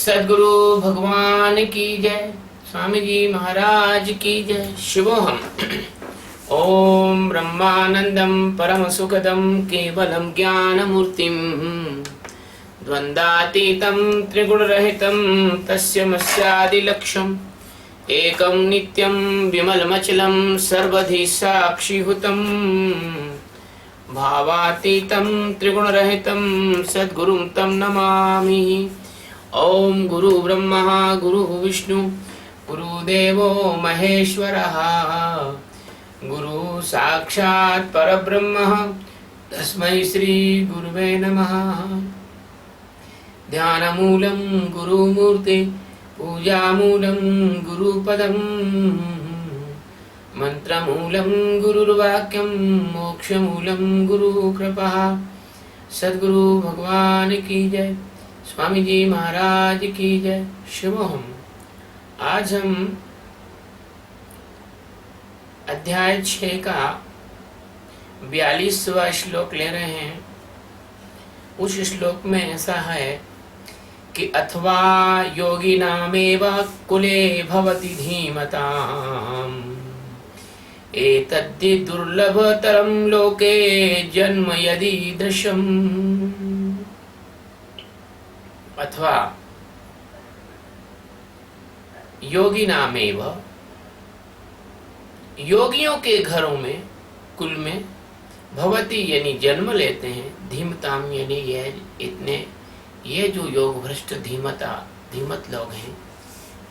सद्गुरु भगवान की जय। स्वामी जी महाराज की जय। शिवोहम। ओम ब्रह्मानंदम परम सुखदम केवलम ज्ञानमूर्तिम द्वंद्वातीतं त्रिगुणरहितं तस्यमस्यादिलक्ष्यम् एकं नित्यं विमलमचलं सर्वधि साक्षिभूतं भावातीतं त्रिगुणरहितं सद्गुरुं तं नमामि। ओम गुरु ब्रह्मा गुरु विष्णु गुरुदेवो महेश्वरः गुरु साक्षात् परब्रह्म तस्मै श्री गुरुवे नमः। ध्यानमूलं गुरुमूर्ति पूजामूलं गुरुपदं मंत्रमूलं गुरुर्वाक्यं मोक्षमूलं गुरुकृपा। सद्गुरु भगवान की जय। स्वामी जी महाराज की जय। शिवोहम। आज हम अध्याय 6 का 42वां श्लोक ले रहे हैं। उस श्लोक में ऐसा है कि अथवा योगिनामेव कुले भवति धीमताम् एतद्धि दुर्लभतरं लोके जन्म यदीदृशम्। अथवा योगिनामेव, योगियों के घरों में कुल में भवति यानी जन्म लेते हैं, धीमताम यानी ये जो योग भ्रष्ट धीमत लोग हैं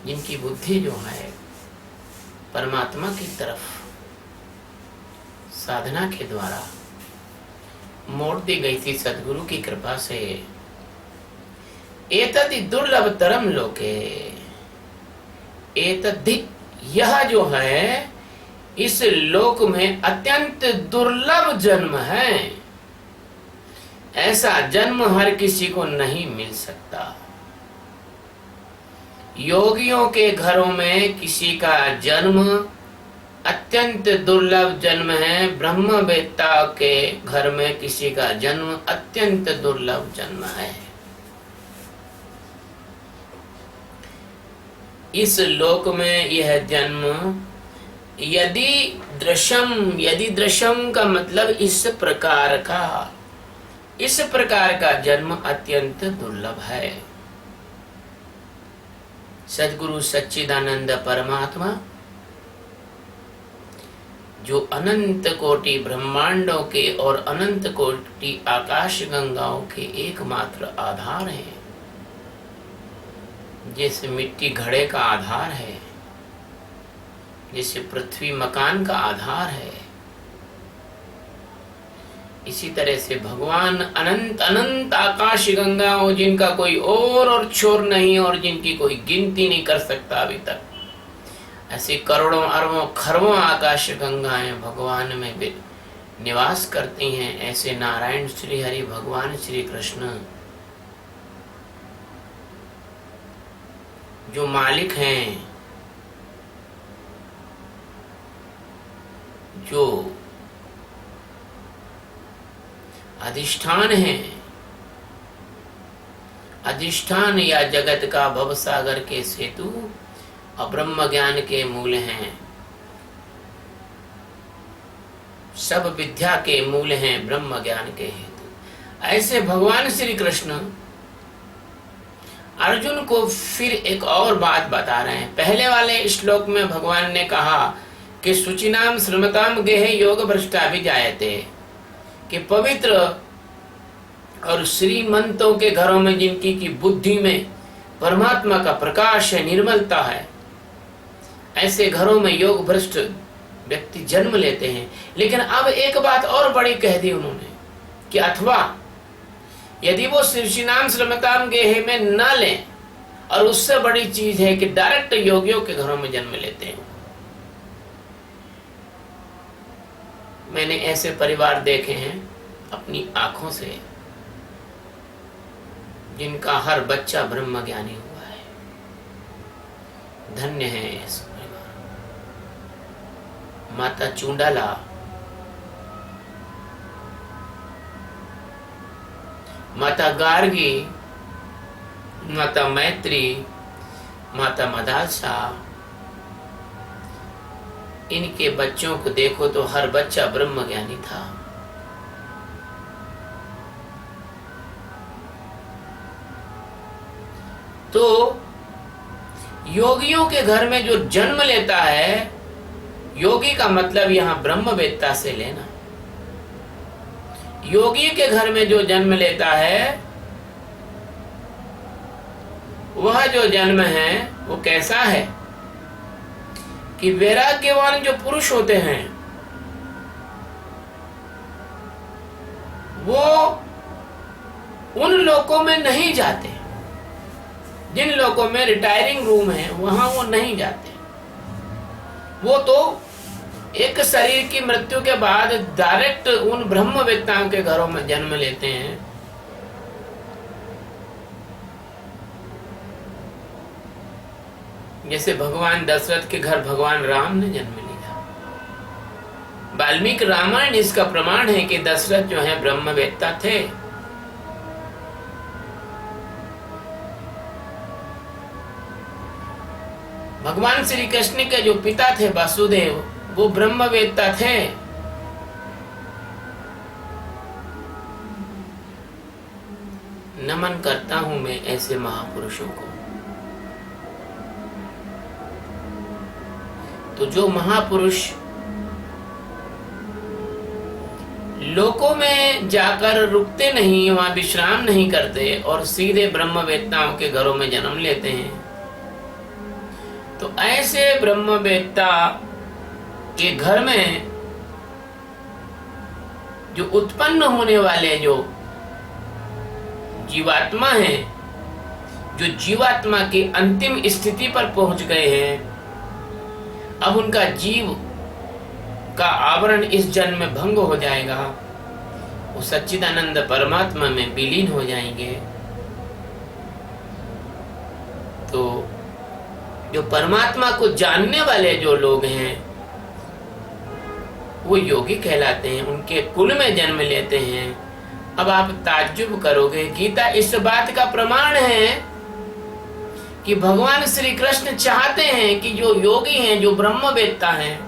जिनकी बुद्धि जो है परमात्मा की तरफ साधना के द्वारा मोड़ दी गई थी सद्गुरु की कृपा से। एतद्धि दुर्लभतरम लोके, एतद्धि यह जो है इस लोक में अत्यंत दुर्लभ जन्म है। ऐसा जन्म हर किसी को नहीं मिल सकता। योगियों के घरों में किसी का जन्म अत्यंत दुर्लभ जन्म है। ब्रह्मवेत्ता के घर में किसी का जन्म अत्यंत दुर्लभ जन्म है। इस लोक में यह जन्म यदि दृश्यम का मतलब इस प्रकार का जन्म अत्यंत दुर्लभ है। सद्गुरु सच्चिदानंद परमात्मा जो अनंत कोटि ब्रह्मांडों के और अनंत कोटि आकाश गंगाओं के एकमात्र आधार हैं। जैसे मिट्टी घड़े का आधार है, जैसे पृथ्वी मकान का आधार है, इसी तरह से भगवान अनंत अनंत आकाश गंगाओं जिनका कोई और छोर नहीं और जिनकी कोई गिनती नहीं कर सकता अभी तक, ऐसे करोड़ों अरबों खरबों आकाश गंगाएं भगवान में निवास करती हैं। ऐसे नारायण श्री हरि भगवान श्री कृष्ण जो मालिक हैं, जो अधिष्ठान हैं, अधिष्ठान या जगत का भवसागर के सेतु और ब्रह्म ज्ञान के मूल हैं। सब विद्या के मूल हैं ब्रह्म ज्ञान के हेतु। ऐसे भगवान श्री कृष्ण अर्जुन को फिर एक और बात बता रहे हैं। पहले वाले श्लोक में भगवान ने कहा कि शुचिनाम श्रीमताम गेह योग भ्रष्टा भी जायते, कि पवित्र और श्रीमंतों के घरों में जिनकी की बुद्धि में परमात्मा का प्रकाश है, निर्मलता है, ऐसे घरों में योग भ्रष्ट व्यक्ति जन्म लेते हैं। लेकिन अब एक बात और बड़ी कह दी उन्होंने कि अथवा यदि वो श्रीनाम श्रीमताम गेह में न लें, और उससे बड़ी चीज है कि डायरेक्ट योगियों के घरों में जन्म लेते हैं। मैंने ऐसे परिवार देखे हैं अपनी आंखों से जिनका हर बच्चा ब्रह्म ज्ञानी हुआ है। धन्य है ऐसे परिवार। माता चूंडाला माता गार्गी माता मैत्री, माता मदालसा, इनके बच्चों को देखो तो हर बच्चा ब्रह्म ज्ञानी था। तो योगियों के घर में जो जन्म लेता है, योगी का मतलब यहां ब्रह्मवेत्ता से लेना। योगी के घर में जो जन्म लेता है, वह जो जन्म है वो कैसा है कि वैराग्यवान जो पुरुष होते हैं वो उन लोकों में नहीं जाते, जिन लोकों में रिटायरिंग रूम है वहां वो नहीं जाते। वो तो एक शरीर की मृत्यु के बाद डायरेक्ट उन ब्रह्मवेत्ताओं के घरों में जन्म लेते हैं। जैसे भगवान दशरथ के घर भगवान राम ने जन्म लिया। वाल्मीकि रामायण इसका प्रमाण है कि दशरथ जो है ब्रह्मवेत्ता थे। भगवान श्री कृष्ण के जो पिता थे वासुदेव, वो ब्रह्मवेत्ता थे। नमन करता हूं मैं ऐसे महापुरुषों को। तो जो महापुरुष लोकों में जाकर रुकते नहीं, वहां विश्राम नहीं करते और सीधे ब्रह्मवेत्ताओं के घरों में जन्म लेते हैं, तो ऐसे ब्रह्मवेत्ता के घर में जो उत्पन्न होने वाले जो जीवात्मा हैं, जो जीवात्मा की अंतिम स्थिति पर पहुंच गए हैं, अब उनका जीव का आवरण इस जन्म में भंग हो जाएगा। वो सच्चिदानंद परमात्मा में विलीन हो जाएंगे। तो जो परमात्मा को जानने वाले जो लोग हैं वो योगी कहलाते हैं, उनके कुल में जन्म लेते हैं। अब आप ताज्जुब करोगे, गीता इस बात का प्रमाण है कि भगवान श्री कृष्ण चाहते हैं कि जो योगी हैं, जो ब्रह्मवेत्ता हैं,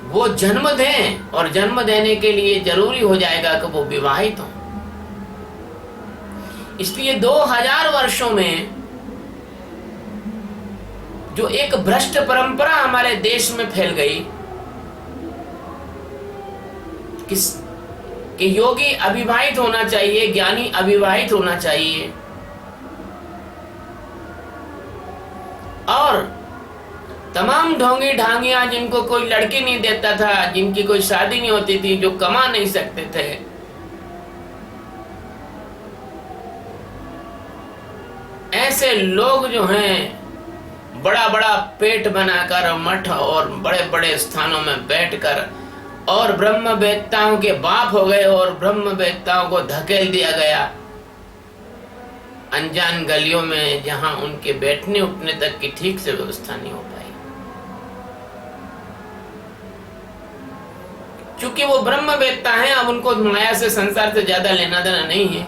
वो जन्म दें, और जन्म देने के लिए जरूरी हो जाएगा कि वो विवाहित हों। इसलिए 2000 वर्षों में जो एक भ्रष्ट परंपरा हमारे देश में फैल गई कि योगी अविवाहित होना चाहिए, ज्ञानी अविवाहित होना चाहिए, और तमाम ढोंगी ढांगियां जिनको कोई लड़की नहीं देता था, जिनकी कोई शादी नहीं होती थी, जो कमा नहीं सकते थे, ऐसे लोग जो हैं बड़ा बड़ा पेट बनाकर मठ और बड़े बड़े स्थानों में बैठकर और ब्रह्मवेत्ताओं के बाप हो गए, और ब्रह्मवेत्ताओं को धकेल दिया गया अनजान गलियों में, जहां उनके बैठने उठने तक की ठीक से व्यवस्था नहीं हो पाई। चूंकि वो ब्रह्मवेत्ता हैं, अब उनको माया से, संसार से ज्यादा लेना देना नहीं है।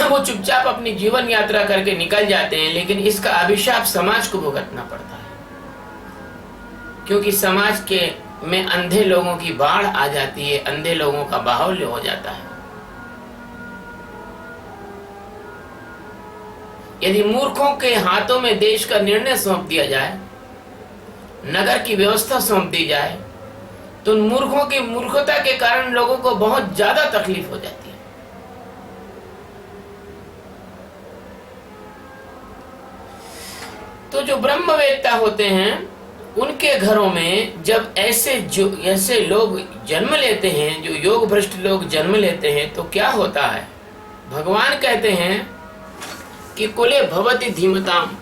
वो चुपचाप अपनी जीवन यात्रा करके निकल जाते हैं, लेकिन इसका अभिशाप समाज को भुगतना पड़ता है, क्योंकि समाज के में अंधे लोगों की बाढ़ आ जाती है, अंधे लोगों का बाहुल्य हो जाता है। यदि मूर्खों के हाथों में देश का निर्णय सौंप दिया जाए, नगर की व्यवस्था सौंप दी जाए, तो उन मूर्खों की मूर्खता के कारण लोगों को बहुत ज्यादा तकलीफ हो जाती है। तो जो ब्रह्मवेत्ता होते हैं, उनके घरों में जब ऐसे लोग जन्म लेते हैं, जो योग भ्रष्ट लोग जन्म लेते हैं, तो क्या होता है? भगवान कहते हैं कि कुले भवति धीमताम।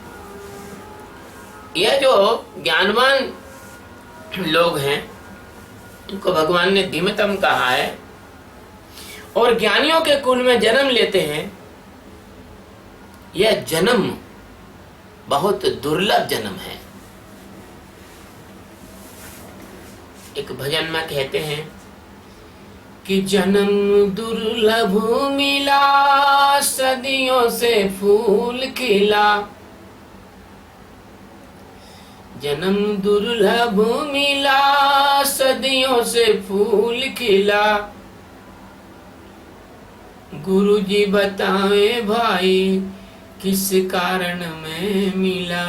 यह जो ज्ञानवान लोग हैं, इनको भगवान ने धीमतम कहा है, और ज्ञानियों के कुल में जन्म लेते हैं। यह जन्म बहुत दुर्लभ जन्म है। एक भजन में कहते हैं कि जन्म दुर्लभ मिला, सदियों से फूल खिला। जन्म दुर्लभ मिला, सदियों से फूल खिला। गुरु जी बतावे भाई, किस कारण में मिला।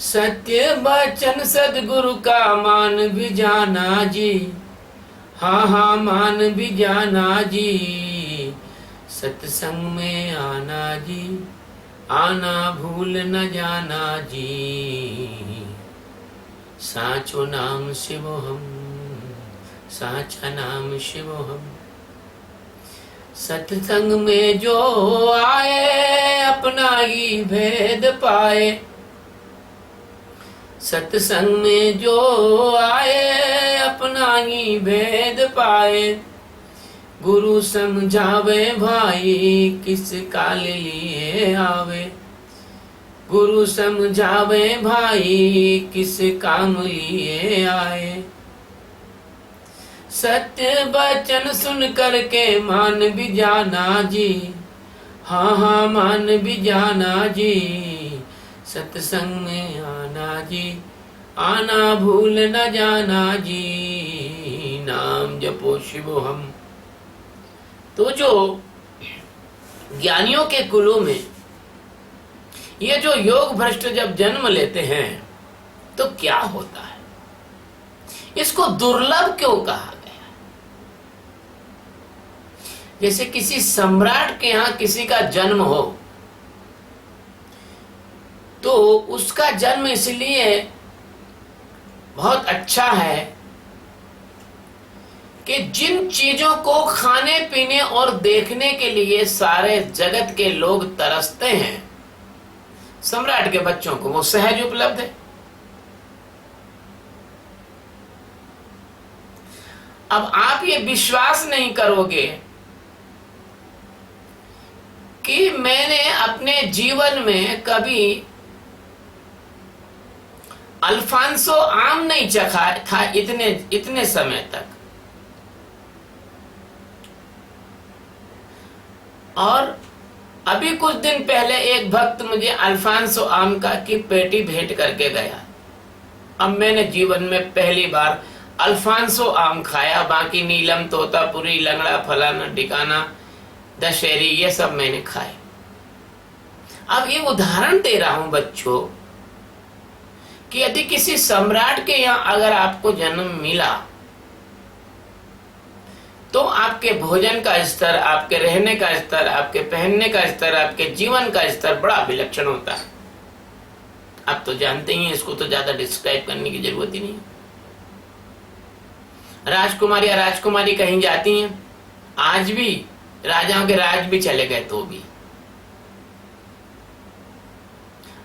सत्य वचन सदगुरु का मान भी जाना जी, हाँ हाँ मान भी जाना जी। सत्संग में आना जी, आना भूल न जाना जी। साचो नाम शिवोहम, साचा नाम शिवोहम। सत्संग में जो आए, अपना ही भेद पाए। सत्संग में जो आए, अपना ही भेद पाए। गुरु समझावे भाई, किस काल लिए आवे। गुरु समझावे भाई, किस काम लिए आए। सत्य वचन सुन करके मान भी जाना जी, हाँ हाँ मान भी जाना जी। सत्संग में आना जी, आना भूल न जाना जी। नाम जपो शिवोहम। तो जो ज्ञानियों के कुलों में ये जो योग भ्रष्ट जब जन्म लेते हैं तो क्या होता है? इसको दुर्लभ क्यों कहा गया? जैसे किसी सम्राट के यहां किसी का जन्म हो तो उसका जन्म इसलिए बहुत अच्छा है कि जिन चीजों को खाने पीने और देखने के लिए सारे जगत के लोग तरसते हैं, सम्राट के बच्चों को वो सहज उपलब्ध है। अब आप ये विश्वास नहीं करोगे कि मैंने अपने जीवन में कभी अल्फांसो आम नहीं चखा था इतने समय तक। और अभी कुछ दिन पहले एक भक्त मुझे अल्फांसो आम का की पेटी भेंट करके गया। अब मैंने जीवन में पहली बार अल्फांसो आम खाया। बाकी नीलम, तोतापुरी, लंगड़ा, फलाना टिकाना, दशहरी, ये सब मैंने खाए। अब ये उदाहरण दे रहा हूं बच्चों कि यदि किसी सम्राट के यहाँ अगर आपको जन्म मिला तो आपके भोजन का स्तर, आपके रहने का स्तर, आपके पहनने का स्तर, आपके जीवन का स्तर बड़ा विलक्षण होता है। आप तो जानते ही हैं, इसको तो ज्यादा डिस्क्राइब करने की जरूरत ही नहीं है। राजकुमारी या राजकुमारी कहीं जाती हैं, आज भी राजाओं के राज भी चले गए तो भी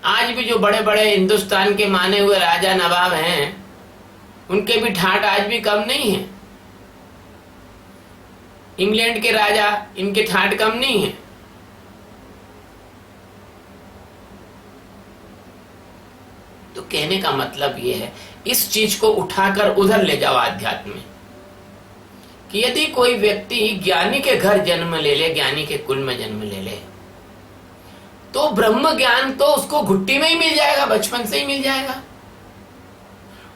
आज भी जो बड़े बड़े हिंदुस्तान के माने हुए राजा नवाब हैं, उनके भी ठाट आज भी कम नहीं है। इंग्लैंड के राजा, इनके ठाट कम नहीं है। तो कहने का मतलब यह है, इस चीज को उठाकर उधर ले जाओ आध्यात्म में, कि यदि कोई व्यक्ति ज्ञानी के घर जन्म ले ले, ज्ञानी के कुल में जन्म ले ले, तो ब्रह्म ज्ञान तो उसको घुट्टी में ही मिल जाएगा, बचपन से ही मिल जाएगा।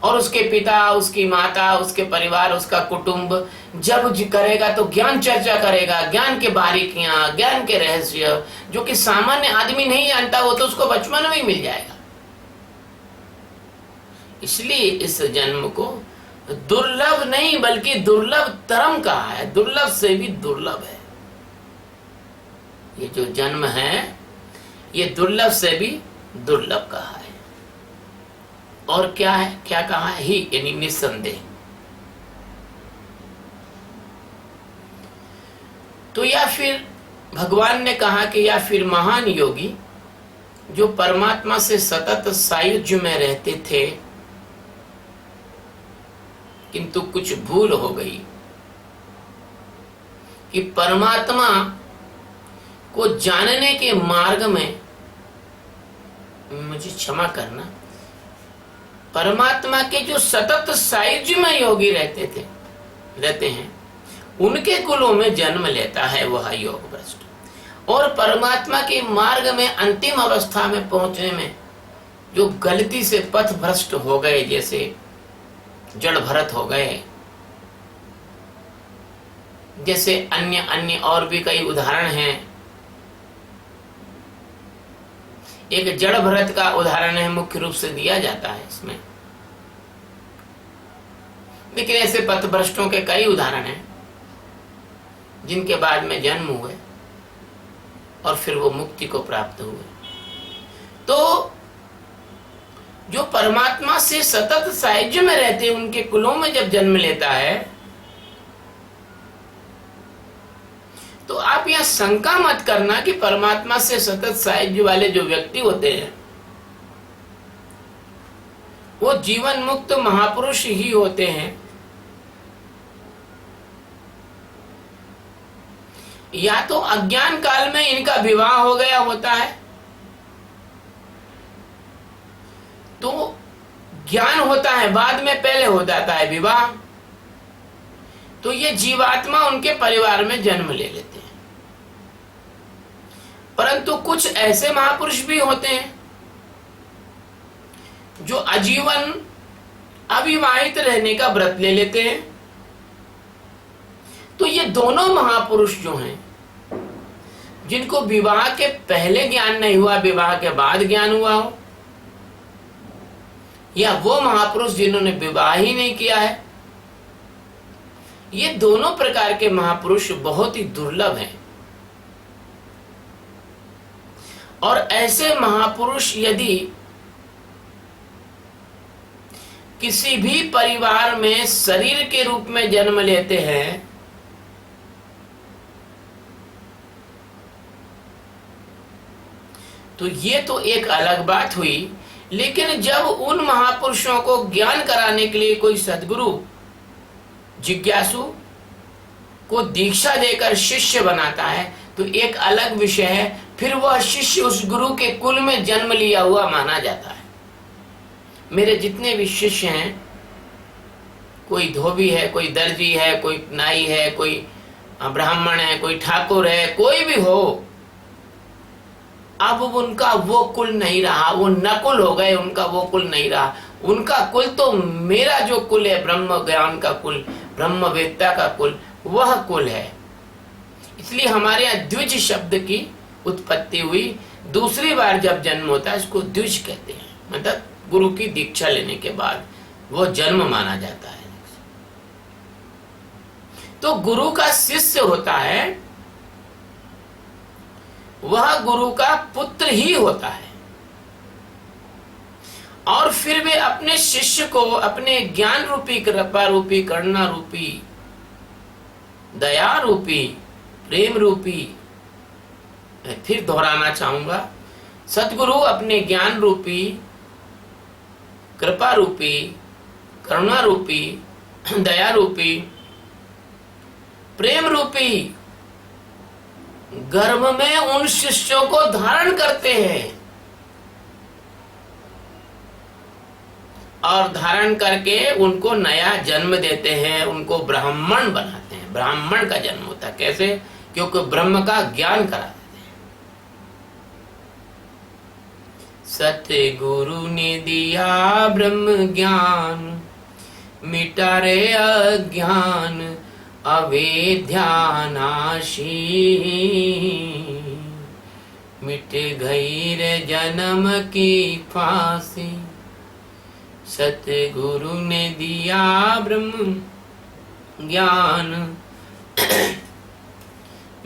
और उसके पिता, उसकी माता, उसके परिवार, उसका कुटुंब जब करेगा तो ज्ञान चर्चा करेगा, ज्ञान के बारीकियां, ज्ञान के रहस्य जो कि सामान्य आदमी नहीं जानता, वो तो उसको बचपन में ही मिल जाएगा। इसलिए इस जन्म को दुर्लभ नहीं बल्कि दुर्लभ तरम कहा है। दुर्लभ से भी दुर्लभ है ये जो जन्म है, ये दुर्लभ से भी दुर्लभ कहा है। और क्या है, क्या कहा है? ही यानी निस्संदेह। तो या फिर भगवान ने कहा कि या फिर महान योगी जो परमात्मा से सतत सायुज्य में रहते थे, किंतु कुछ भूल हो गई कि परमात्मा को जानने के मार्ग में, मुझे क्षमा करना, परमात्मा के जो सतत सायुज्य में योगी रहते हैं, उनके कुलों में जन्म लेता है वह योग भ्रष्ट। और परमात्मा के मार्ग में अंतिम अवस्था में पहुंचने में जो गलती से पथ भ्रष्ट हो गए, जैसे जड़ भरत हो गए, जैसे अन्य और भी कई उदाहरण हैं। एक जड़ भरत का उदाहरण है, मुख्य रूप से दिया जाता है इसमें, लेकिन ऐसे पथभ्रष्टों के कई उदाहरण हैं जिनके बाद में जन्म हुए और फिर वो मुक्ति को प्राप्त हुए। तो जो परमात्मा से सतत सायुज्य में रहते हैं, उनके कुलों में जब जन्म लेता है, तो आप यहां शंका मत करना कि परमात्मा से सतत सायुज्य वाले जो व्यक्ति होते हैं वो जीवन मुक्त महापुरुष ही होते हैं। या तो अज्ञान काल में इनका विवाह हो गया होता है, तो ज्ञान होता है बाद में, पहले हो जाता है विवाह, तो ये जीवात्मा उनके परिवार में जन्म ले लेते हैं। परंतु कुछ ऐसे महापुरुष भी होते हैं जो आजीवन अविवाहित रहने का व्रत ले लेते हैं। तो ये दोनों महापुरुष जो हैं, जिनको विवाह के पहले ज्ञान नहीं हुआ, विवाह के बाद ज्ञान हुआ हो, या वो महापुरुष जिन्होंने विवाह ही नहीं किया है, ये दोनों प्रकार के महापुरुष बहुत ही दुर्लभ हैं। और ऐसे महापुरुष यदि किसी भी परिवार में शरीर के रूप में जन्म लेते हैं, तो ये तो एक अलग बात हुई। लेकिन जब उन महापुरुषों को ज्ञान कराने के लिए कोई सद्गुरु जिज्ञासु को दीक्षा देकर शिष्य बनाता है, तो एक अलग विषय है, फिर वह शिष्य उस गुरु के कुल में जन्म लिया हुआ माना जाता है। मेरे जितने भी शिष्य हैं, कोई धोबी है, कोई दर्जी है, कोई नाई है, कोई ब्राह्मण है, कोई ठाकुर है, कोई भी हो, अब उनका वो कुल नहीं रहा, वो नकुल हो गए, उनका वो कुल नहीं रहा। उनका कुल तो मेरा जो कुल है, ब्रह्म ज्ञान का कुल, ब्रह्मवेत्ता का कुल, वह कुल है। इसलिए हमारे यहाँ द्विज शब्द की उत्पत्ति हुई। दूसरी बार जब जन्म होता है इसको द्विज कहते हैं, मतलब गुरु की दीक्षा लेने के बाद वो जन्म माना जाता है। तो गुरु का शिष्य होता है, वह गुरु का पुत्र ही होता है। और फिर वे अपने शिष्य को अपने ज्ञान रूपी, कृपा रूपी, करुणा रूपी, दया रूपी, प्रेम रूपी, मैं फिर दोहराना चाहूंगा, सतगुरु अपने ज्ञान रूपी, कृपा रूपी, करुणा रूपी, दया रूपी, प्रेम रूपी गर्भ में उन शिष्यों को धारण करते हैं और धारण करके उनको नया जन्म देते हैं, उनको ब्राह्मण बनाते हैं। ब्राह्मण का जन्म होता है कैसे? क्योंकि ब्रह्म का ज्ञान करा देते हैं। सतगुरु ने दिया ब्रह्म ज्ञान, मिटा रे अज्ञान, अविद्या नाशी, मिट गई रे जन्म की फांसी। सतगुरु ने दिया ब्रह्म ज्ञान,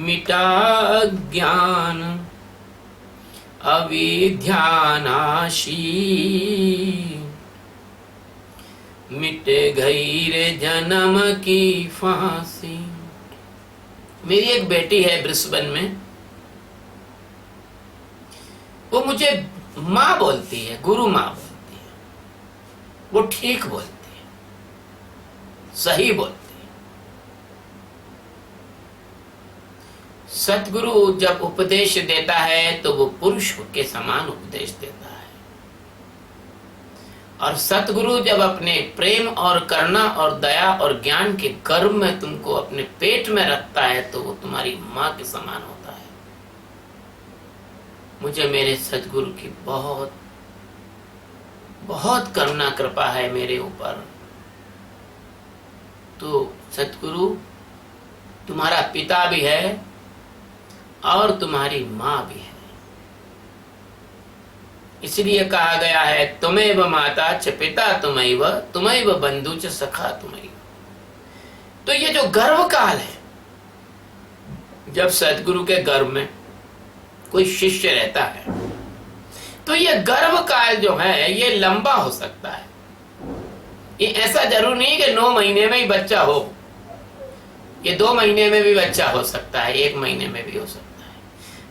मिटा ज्ञान, अविद्या नाशी, मिट गई रे जन्म की फांसी। मेरी एक बेटी है ब्रिस्बेन में, वो मुझे माँ बोलती है, गुरु माँ बोलती है। वो ठीक बोलती है, सही बोलती है। सतगुरु जब उपदेश देता है तो वो पुरुष के समान उपदेश देता है। और सतगुरु जब अपने प्रेम और करुणा और दया और ज्ञान के गर्भ में तुमको अपने पेट में रखता है तो वो तुम्हारी माँ के समान होता है। मुझे मेरे सतगुरु की बहुत बहुत करुणा कृपा है मेरे ऊपर। तो सतगुरु तुम्हारा पिता भी है और तुम्हारी माँ भी है। इसलिए कहा गया है तुमैव माता च पिता तुमैव तुमैव बंधु च सखा तुमैव। तो ये जो गर्भ काल है, जब सतगुरु के गर्भ में कोई शिष्य रहता है तो ये गर्भ काल जो है ये लंबा हो सकता है। ये ऐसा जरूर नहीं कि 9 महीने में ही बच्चा हो, ये 2 महीने में भी बच्चा हो सकता है, 1 महीने में भी हो सकता है,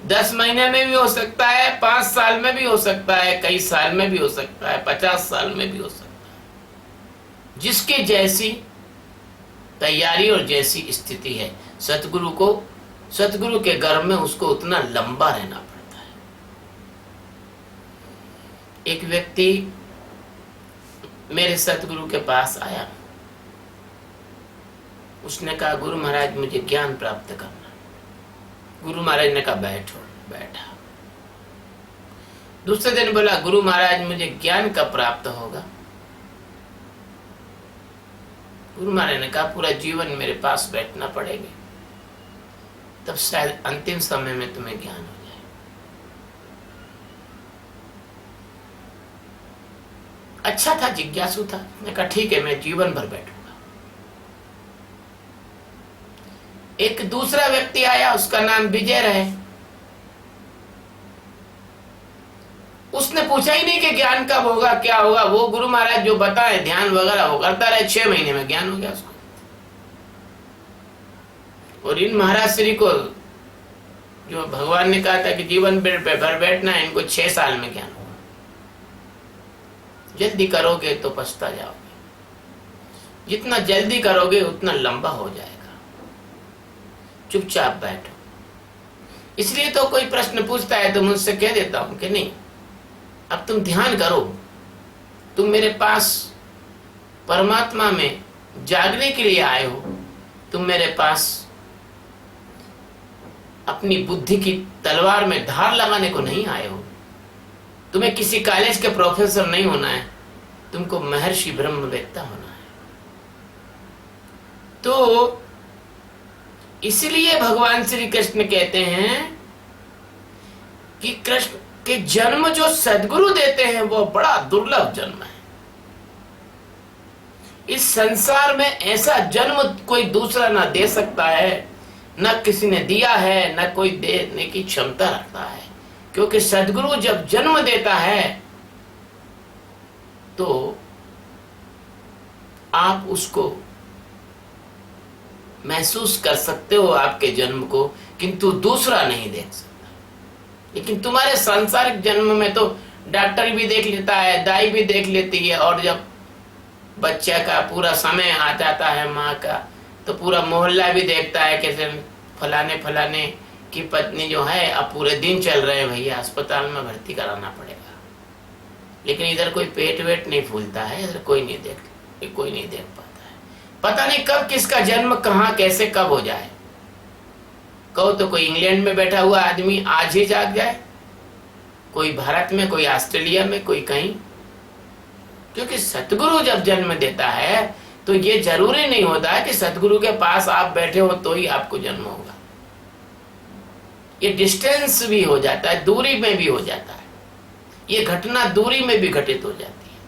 10 महीने में भी हो सकता है, 5 साल में भी हो सकता है, कई साल में भी हो सकता है, 50 साल में भी हो सकता है। जिसकी जैसी तैयारी और जैसी स्थिति है, सतगुरु के गर्भ में उसको उतना लंबा रहना पड़ता है। एक व्यक्ति मेरे सतगुरु के पास आया, उसने कहा गुरु महाराज मुझे ज्ञान प्राप्त करना। गुरु महाराज ने कहा बैठो। बैठा। दूसरे दिन बोला गुरु महाराज मुझे ज्ञान कब प्राप्त होगा। गुरु महाराज ने कहा पूरा जीवन मेरे पास बैठना पड़ेगा, तब शायद अंतिम समय में तुम्हें ज्ञान हो जाए। अच्छा था, जिज्ञासु था। मैंने कहा ठीक है, मैं जीवन भर बैठूंगा। एक दूसरा व्यक्ति आया, उसका नाम विजय रहे। उसने पूछा ही नहीं कि ज्ञान कब होगा, क्या होगा। वो गुरु महाराज जो बताए ध्यान वगैरह वो करता रहे, 6 महीने में ज्ञान हो गया उसको। और इन महाराज श्री को जो भगवान ने कहा था कि जीवन भर बैठना है, इनको 6 साल में ज्ञान होगा। जल्दी करोगे तो पछता जाओगे, जितना जल्दी करोगे उतना लंबा हो जाएगा। चुपचाप बैठो। इसलिए तो कोई प्रश्न पूछता है तो मुझसे कह देता हूं कि नहीं, अब तुम ध्यान करो, तुम मेरे पास परमात्मा में जागने के लिए आए हो, तुम मेरे पास अपनी बुद्धि की तलवार में धार लगाने को नहीं आए हो। तुम्हें किसी कॉलेज के प्रोफेसर नहीं होना है, तुमको महर्षि ब्रह्मवेत्ता होना है। तो इसलिए भगवान श्री कृष्ण कहते हैं कि कृष्ण के जन्म जो सद्गुरु देते हैं वो बड़ा दुर्लभ जन्म है। इस संसार में ऐसा जन्म कोई दूसरा ना दे सकता है, न किसी ने दिया है, न कोई देने की क्षमता रखता है। क्योंकि सद्गुरु जब जन्म देता है तो आप उसको महसूस कर सकते हो, आपके जन्म को, किंतु दूसरा नहीं देख सकता। लेकिन तुम्हारे सांसारिक जन्म में तो डॉक्टर भी देख लेता है, दाई भी देख लेती है, और जब बच्चे का पूरा समय आ जाता है माँ का, तो पूरा मोहल्ला भी देखता है कि फलाने फलाने की पत्नी जो है अब पूरे दिन चल रहे हैं, भैया अस्पताल में भर्ती कराना पड़ेगा। लेकिन इधर कोई पेट वेट नहीं फूलता है, इधर कोई नहीं देख पाता है। पता नहीं कब किसका जन्म कहाँ कैसे कब हो जाए। कहो तो कोई इंग्लैंड में बैठा हुआ आदमी आज ही जाग जाए, कोई भारत में, कोई ऑस्ट्रेलिया में, कोई कहीं। क्योंकि सतगुरु जब जन्म देता है तो ये जरूरी नहीं होता कि सतगुरु के पास आप बैठे हो तो ही आपको जन्म होगा। ये डिस्टेंस भी हो जाता है, दूरी में भी हो जाता है। ये घटना दूरी में भी घटित हो जाती है।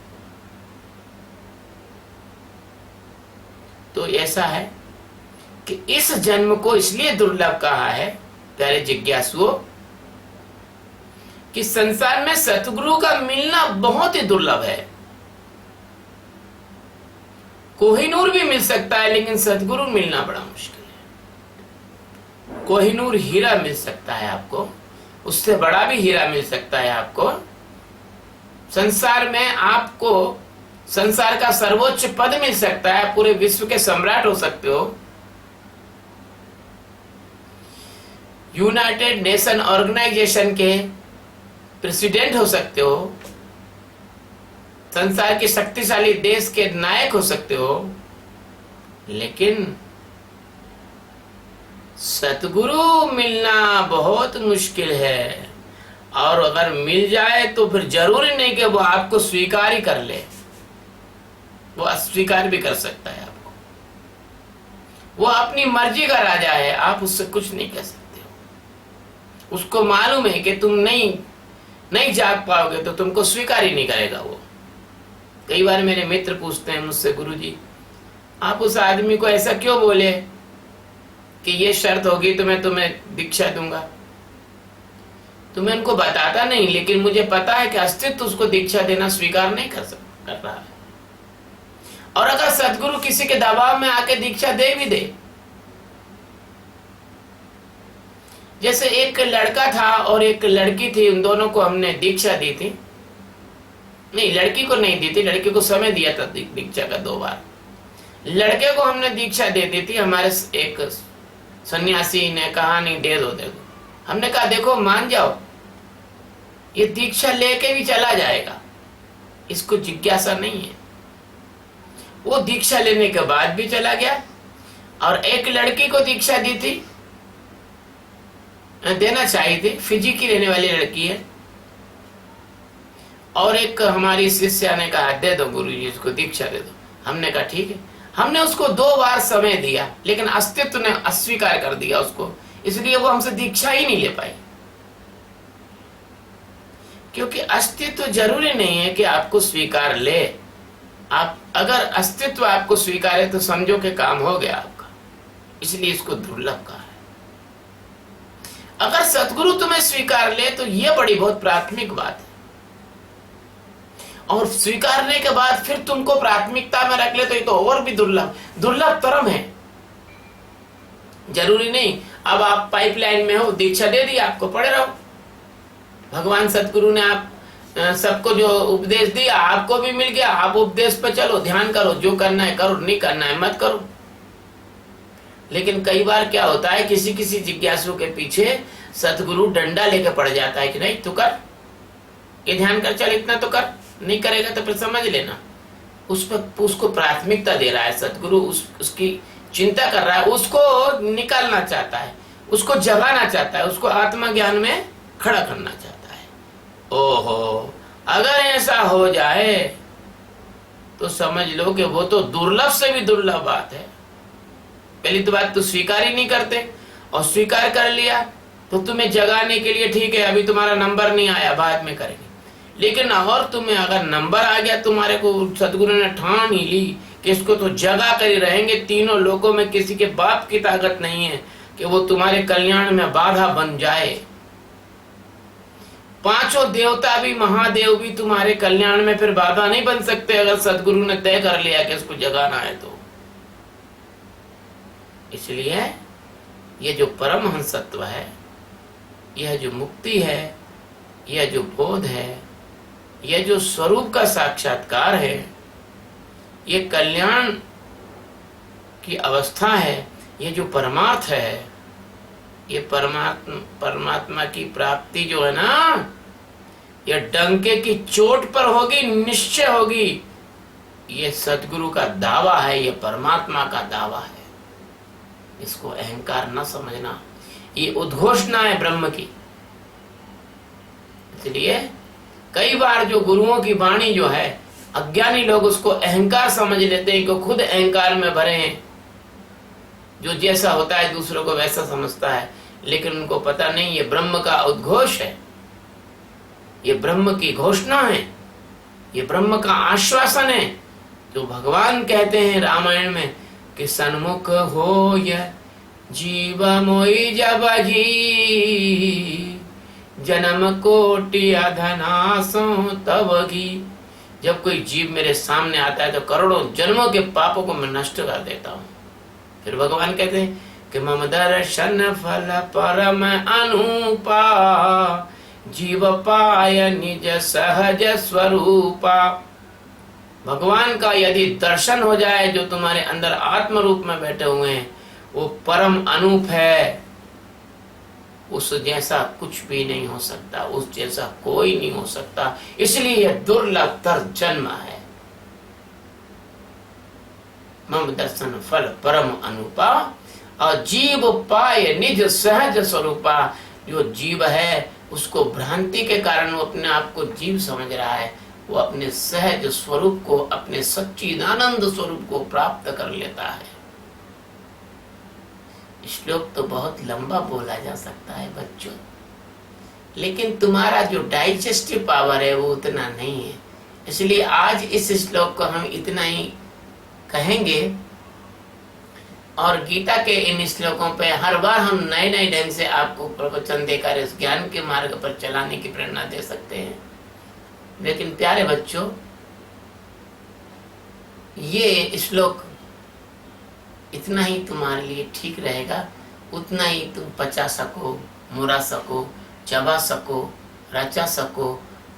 तो ऐसा है कि इस जन्म को इसलिए दुर्लभ कहा है प्यारे जिज्ञासुओं, कि संसार में सतगुरु का मिलना बहुत ही दुर्लभ है। कोहिनूर भी मिल सकता है लेकिन सतगुरु मिलना बड़ा मुश्किल है। कोहिनूर हीरा मिल सकता है आपको, उससे बड़ा भी हीरा मिल सकता है आपको। संसार में आपको संसार का सर्वोच्च पद मिल सकता है, पूरे विश्व के सम्राट हो सकते हो, यूनाइटेड नेशन ऑर्गेनाइजेशन के प्रेसिडेंट हो सकते हो, संसार के शक्तिशाली देश के नायक हो सकते हो, लेकिन सतगुरु मिलना बहुत मुश्किल है। और अगर मिल जाए तो फिर जरूरी नहीं कि वो आपको स्वीकार ही कर ले, वो अस्वीकार भी कर सकता है आपको। वो अपनी मर्जी का राजा है, आप उससे कुछ नहीं कह सकते हो। उसको मालूम है कि तुम नहीं जाग पाओगे तो तुमको स्वीकार ही नहीं करेगा वो। कई बार मेरे मित्र पूछते हैं मुझसे, गुरुजी आप उस आदमी को ऐसा क्यों बोले कि ये शर्त होगी तो मैं तुम्हें दीक्षा दूंगा। तो मैं उनको बताता नहीं, लेकिन मुझे पता है कि अस्तित्व उसको दीक्षा देना स्वीकार नहीं कर रहा है। और अगर सदगुरु किसी के दबाव में आके दीक्षा दे भी दे, जैसे एक लड़का था और एक लड़की थी, उन दोनों को हमने दीक्षा दी थी। नहीं, लड़की को नहीं दी थी, लड़की को समय दिया था दीक्षा का 2 बार। लड़के को हमने दीक्षा दे दी थी। हमारे एक सन्यासी ने कहा नहीं दे दो। हमने कहा देखो मान जाओ, ये दीक्षा लेके भी चला जाएगा, इसको जिज्ञासा नहीं है। वो दीक्षा लेने के बाद भी चला गया। और एक लड़की को दीक्षा दी थी, देना चाहिए थी, फिजी की रहने वाली लड़की है। और एक हमारी शिष्या ने कहा दे दो गुरुजी इसको दीक्षा दे दो। हमने कहा ठीक है। हमने उसको 2 बार समय दिया, लेकिन अस्तित्व ने अस्वीकार कर दिया उसको, इसलिए वो हमसे दीक्षा ही नहीं ले पाई। क्योंकि अस्तित्व जरूरी नहीं है कि आपको स्वीकार ले। आप अगर अस्तित्व आपको स्वीकार है तो समझो कि काम हो गया आपका, इसलिए इसको दुर्लभ कहा है। अगर सतगुरु तुम्हें स्वीकार ले तो यह बड़ी बहुत प्राथमिक बात है। और स्वीकारने के बाद फिर तुमको प्राथमिकता में रख ले तो ये तो और भी दुर्लभ तरम है। जरूरी नहीं अब आप पाइपलाइन में हो, दीक्षा दे दी, आपको पड़े रहो। भगवान सतगुरु ने आप सबको जो उपदेश दिया आपको भी मिल गया, आप उपदेश पे चलो, ध्यान करो, जो करना है करो, नहीं करना है मत करो। लेकिन कई बार क्या होता है, किसी किसी जिज्ञासु के पीछे सतगुरु डंडा लेके पड़ जाता है कि नहीं तू कर, ये ध्यान कर, चल इतना तो कर, नहीं करेगा तो फिर समझ लेना। उसको प्राथमिकता दे रहा है सतगुरु, उसकी चिंता कर रहा है, उसको निकालना चाहता है, उसको जगाना चाहता है, उसको आत्मा ज्ञान में खड़ा करना चाहता है। ओहो, अगर ऐसा हो जाए तो समझ लो कि वो तो दुर्लभ से भी दुर्लभ बात है। पहली तो बात तो स्वीकार ही नहीं करते, और स्वीकार कर लिया तो तुम्हें जगाने के लिए ठीक है अभी तुम्हारा नंबर नहीं आया, बाद में करेंगे। लेकिन और तुम्हें अगर नंबर आ गया, तुम्हारे को सतगुरु ने ठान ही ली कि इसको तो जगा कर ही रहेंगे, तीनों लोगों में किसी के बाप की ताकत नहीं है कि वो तुम्हारे कल्याण में बाधा बन जाए। 5 देवता भी, महादेव भी तुम्हारे कल्याण में फिर बाधा नहीं बन सकते अगर सतगुरु ने तय कर लिया कि इसको जगाना है तो। इसलिए ये जो परमहंसत्व है, यह जो मुक्ति है, यह जो बोध है, यह जो स्वरूप का साक्षात्कार है, ये कल्याण की अवस्था है, ये जो परमार्थ है, ये परमात्मा की प्राप्ति जो है ना, ये डंके की चोट पर होगी, निश्चय होगी। ये सतगुरु का दावा है, ये परमात्मा का दावा है। इसको अहंकार न समझना, ये उद्घोषणा है ब्रह्म की। इसलिए कई बार जो गुरुओं की वाणी जो है, अज्ञानी लोग उसको अहंकार समझ लेते हैं कि खुद अहंकार में भरे हैं, जो जैसा होता है दूसरों को वैसा समझता है। लेकिन उनको पता नहीं ये ब्रह्म का उद्घोष है, ये ब्रह्म की घोषणा है, ये ब्रह्म का आश्वासन है। जो भगवान कहते हैं रामायण में कि सन्मुख हो यह जीव मोई जबही, जन्म कोटि अधनासो तबगी। जब कोई जीव मेरे सामने आता है तो करोड़ों जन्मों के पापों को मैं नष्ट कर देता हूँ। फिर भगवान कहते हैं कि मम दर्शन फल परम अनूपा, जीव पाय निज सहज स्वरूपा। भगवान का यदि दर्शन हो जाए, जो तुम्हारे अंदर आत्म रूप में बैठे हुए हैं, वो परम अनूप है, उस जैसा कुछ भी नहीं हो सकता, उस जैसा कोई नहीं हो सकता, इसलिए यह दुर्लभ तर जन्म है। मम दर्शन फल परम अनुपा, और जीव पाए निज सहज स्वरूपा। जो जीव है उसको भ्रांति के कारण वो अपने आप को जीव समझ रहा है, वो अपने सहज स्वरूप को, अपने सच्चिदानंद स्वरूप को प्राप्त कर लेता है। श्लोक तो बहुत लंबा बोला जा सकता है बच्चों, लेकिन तुम्हारा जो डाइजेस्टिव पावर है वो उतना नहीं है, इसलिए आज इस श्लोक को हम इतना ही कहेंगे। और गीता के इन श्लोकों पे हर बार हम नए नए ढंग से आपको प्रवचन देकर इस ज्ञान के मार्ग पर चलाने की प्रेरणा दे सकते हैं। लेकिन प्यारे बच्चों, ये श्लोक इतना ही तुम्हारे लिए ठीक रहेगा, उतना ही तुम पचा सको, मुरा सको, चबा सको, रचा सको,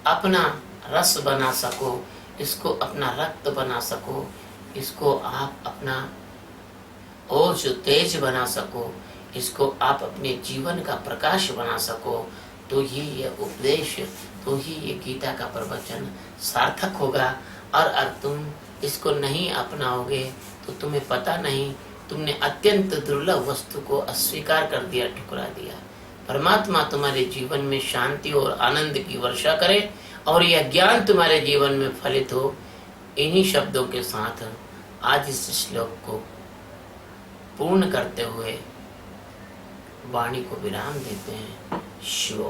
अपना रस बना सको, इसको अपना रक्त बना सको, इसको आप अपना ओज तेज बना सको, इसको आप अपने जीवन का प्रकाश बना सको, तो ही ये उपदेश, तो ही ये गीता का प्रवचन सार्थक होगा। और अगर तुम इसको नहीं अपनाओगे तो तुम्हें पता नहीं, तुमने अत्यंत दुर्लभ वस्तु को अस्वीकार कर दिया, ठुकरा दिया। परमात्मा तुम्हारे जीवन में शांति और आनंद की वर्षा करे और यह ज्ञान तुम्हारे जीवन में फलित हो। इन्हीं शब्दों के साथ आज इस श्लोक को पूर्ण करते हुए वाणी को विराम देते हैं। शिव।